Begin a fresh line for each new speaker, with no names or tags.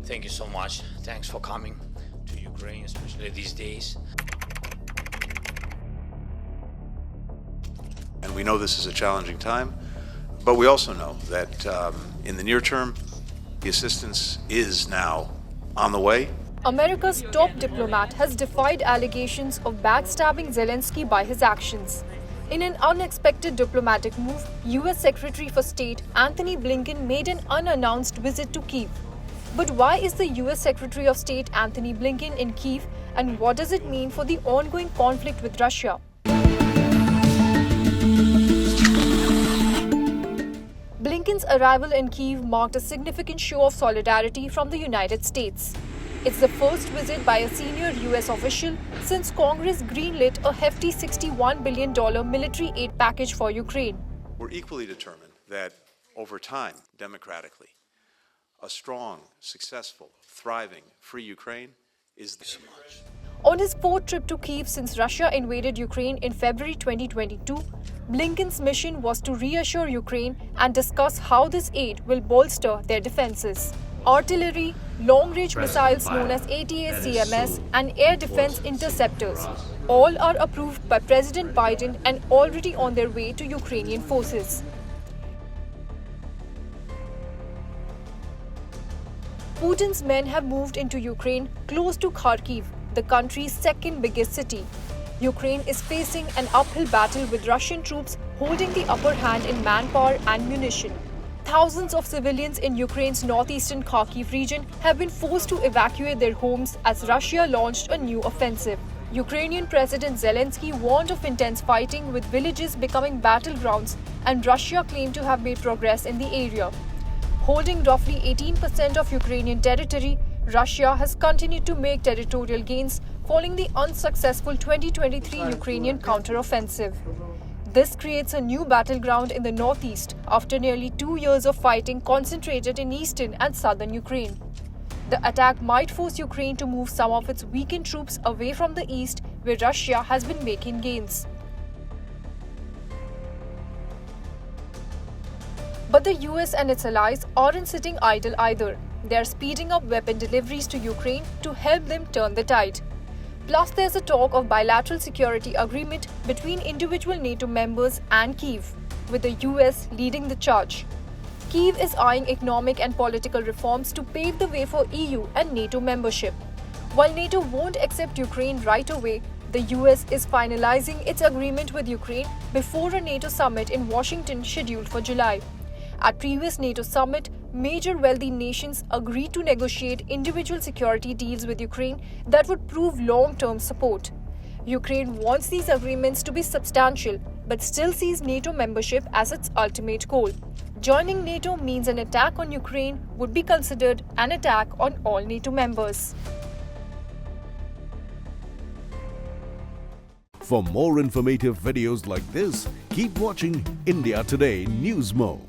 Thank you so much. Thanks for coming to Ukraine, especially these days.
And we know this is a challenging time, but we also know that in the near term, the assistance is now on the way.
America's top diplomat has defied allegations of backstabbing Zelensky by his actions. In an unexpected diplomatic move, US Secretary for State Antony Blinken made an unannounced visit to Kyiv. But why is the US Secretary of State Antony Blinken in Kyiv, and what does it mean for the ongoing conflict with Russia? Blinken's arrival in Kyiv marked a significant show of solidarity from the United States. It's the first visit by a senior US official since Congress greenlit a hefty $61 billion military aid package for Ukraine.
We're equally determined that over time, democratically, a strong, successful, thriving, free Ukraine is the
On his fourth trip to Kyiv since Russia invaded Ukraine in February 2022, Blinken's mission was to reassure Ukraine and discuss how this aid will bolster their defenses. Artillery, long-range missiles known as ATACMS, and air defense interceptors all are approved by President Biden and already on their way to Ukrainian forces. Putin's men have moved into Ukraine close to Kharkiv, the country's second biggest city. Ukraine is facing an uphill battle with Russian troops holding the upper hand in manpower and munition. Thousands of civilians in Ukraine's northeastern Kharkiv region have been forced to evacuate their homes as Russia launched a new offensive. Ukrainian President Zelensky warned of intense fighting, with villages becoming battlegrounds, and Russia claimed to have made progress in the area. Holding roughly 18% of Ukrainian territory, Russia has continued to make territorial gains following the unsuccessful 2023 Ukrainian counteroffensive. This creates a new battleground in the northeast after nearly 2 years of fighting concentrated in eastern and southern Ukraine. The attack might force Ukraine to move some of its weakened troops away from the east, where Russia has been making gains. But the US and its allies aren't sitting idle either. They are speeding up weapon deliveries to Ukraine to help them turn the tide. Plus, there's a talk of bilateral security agreement between individual NATO members and Kyiv, with the US leading the charge. Kyiv is eyeing economic and political reforms to pave the way for EU and NATO membership. While NATO won't accept Ukraine right away, the US is finalizing its agreement with Ukraine before a NATO summit in Washington scheduled for July. At previous NATO summit, major wealthy nations agreed to negotiate individual security deals with Ukraine that would prove long-term support. Ukraine wants these agreements to be substantial, but still sees NATO membership as its ultimate goal. Joining NATO means an attack on Ukraine would be considered an attack on all NATO members.
For more informative videos like this, keep watching India Today Newsmo.